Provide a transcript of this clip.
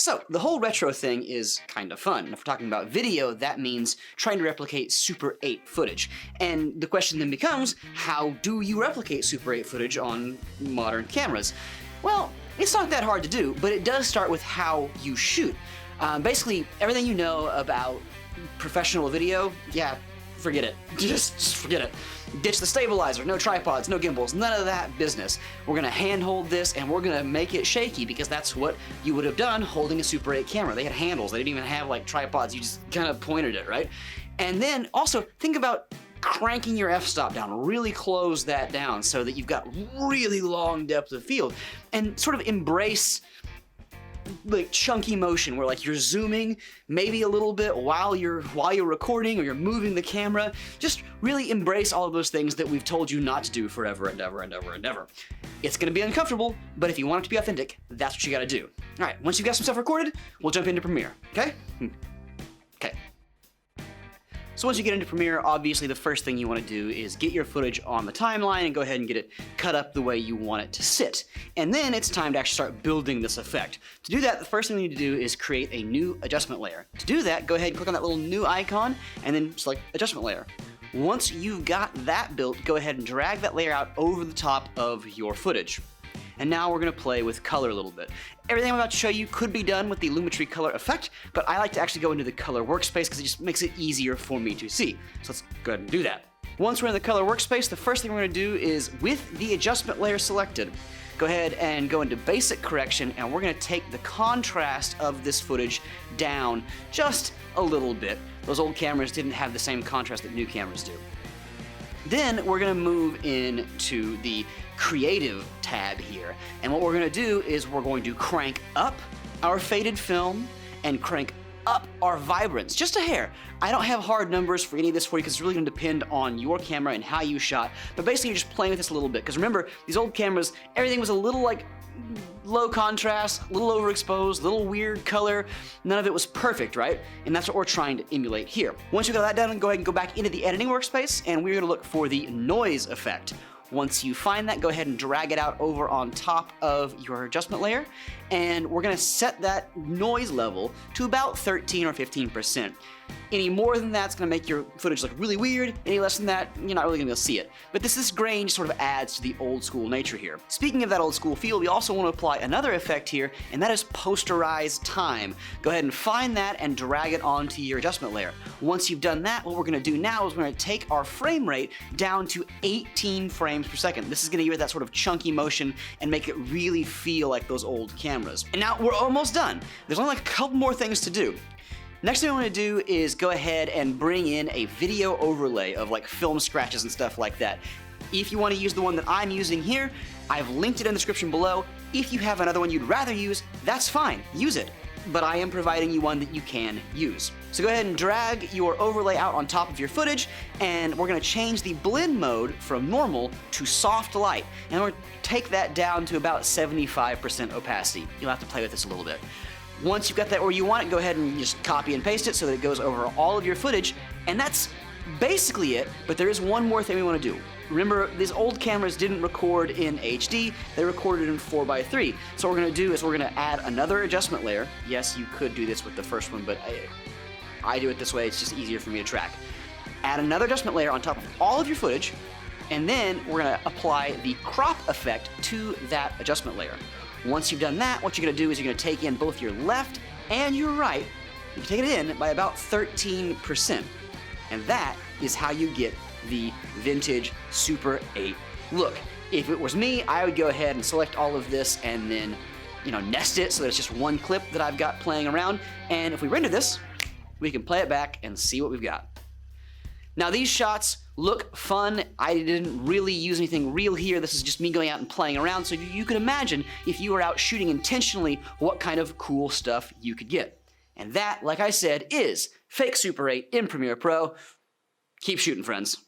So, the whole retro thing is kind of fun. If we're talking about video, that means trying to replicate Super 8 footage. And the question then becomes, how do you replicate Super 8 footage on modern cameras? Well, it's not that hard to do, but it does start with how you shoot. Basically, everything you know about professional video, yeah, forget it. Just forget it. Ditch the stabilizer, no tripods, no gimbals, none of that business. We're gonna handhold this and we're gonna make it shaky because that's what you would have done holding a Super 8 camera. They had handles, they didn't even have like tripods, you just kind of pointed it, right? And then also think about cranking your f-stop down, really close that down so that you've got really long depth of field and sort of embrace like chunky motion where like you're zooming maybe a little bit while you're recording or you're moving the camera. Just really embrace all of those things that we've told you not to do forever and ever and ever and ever. It's gonna be uncomfortable, but if you want it to be authentic, that's what you gotta do. All right, once you've got some stuff recorded, we'll jump into Premiere, okay? Okay. So once you get into Premiere, obviously the first thing you want to do is get your footage on the timeline and go ahead and get it cut up the way you want it to sit. And then it's time to actually start building this effect. To do that, the first thing we need to do is create a new adjustment layer. To do that, go ahead and click on that little new icon and then select adjustment layer. Once you've got that built, go ahead and drag that layer out over the top of your footage. And now we're gonna play with color a little bit. Everything I'm about to show you could be done with the Lumetri color effect, but I like to actually go into the color workspace because it just makes it easier for me to see. So let's go ahead and do that. Once we're in the color workspace, the first thing we're gonna do is, with the adjustment layer selected, go ahead and go into basic correction, and we're gonna take the contrast of this footage down just a little bit. Those old cameras didn't have the same contrast that new cameras do. Then we're gonna move into the creative tab here. And what we're gonna do is we're going to crank up our faded film and crank up our vibrance, just a hair. I don't have hard numbers for any of this for you because it's really gonna depend on your camera and how you shot. But basically you're just playing with this a little bit. Because remember, these old cameras, everything was a little like low contrast, a little overexposed, a little weird color. None of it was perfect, right? And that's what we're trying to emulate here. Once you got that done, go ahead and go back into the editing workspace, and we're gonna look for the noise effect. Once you find that, go ahead and drag it out over on top of your adjustment layer, and we're gonna set that noise level to about 13 or 15%. Any more than that's gonna make your footage look really weird. Any less than that, you're not really gonna see it. But this grain just sort of adds to the old school nature here. Speaking of that old school feel, we also want to apply another effect here, and that is Posterize Time. Go ahead and find that and drag it onto your adjustment layer. Once you've done that, what we're gonna do now is we're gonna take our frame rate down to 18 frames per second. This is gonna give it that sort of chunky motion and make it really feel like those old cameras. And now we're almost done. There's only like a couple more things to do. Next thing I want to do is go ahead and bring in a video overlay of like film scratches and stuff like that. If you want to use the one that I'm using here, I've linked it in the description below. If you have another one you'd rather use, that's fine, use it. But I am providing you one that you can use. So go ahead and drag your overlay out on top of your footage, and we're gonna change the blend mode from normal to soft light. And we're gonna take that down to about 75% opacity. You'll have to play with this a little bit. Once you've got that where you want it, go ahead and just copy and paste it so that it goes over all of your footage, and that's basically it, but there is one more thing we want to do. Remember, these old cameras didn't record in HD, they recorded in 4:3. So what we're going to do is we're going to add another adjustment layer. Yes, you could do this with the first one, but I do it this way, it's just easier for me to track. Add another adjustment layer on top of all of your footage, and then we're going to apply the crop effect to that adjustment layer. Once you've done that, what you're going to do is you're going to take in both your left and your right. You take it in by about 13%. And that is how you get the vintage Super 8 look. If it was me, I would go ahead and select all of this and then, nest it so that it's just one clip that I've got playing around. And if we render this, we can play it back and see what we've got. Now these shots look fun. I didn't really use anything real here. This is just me going out and playing around, so you can imagine if you were out shooting intentionally what kind of cool stuff you could get. And that, like I said, is fake Super 8 in Premiere Pro. Keep shooting, friends.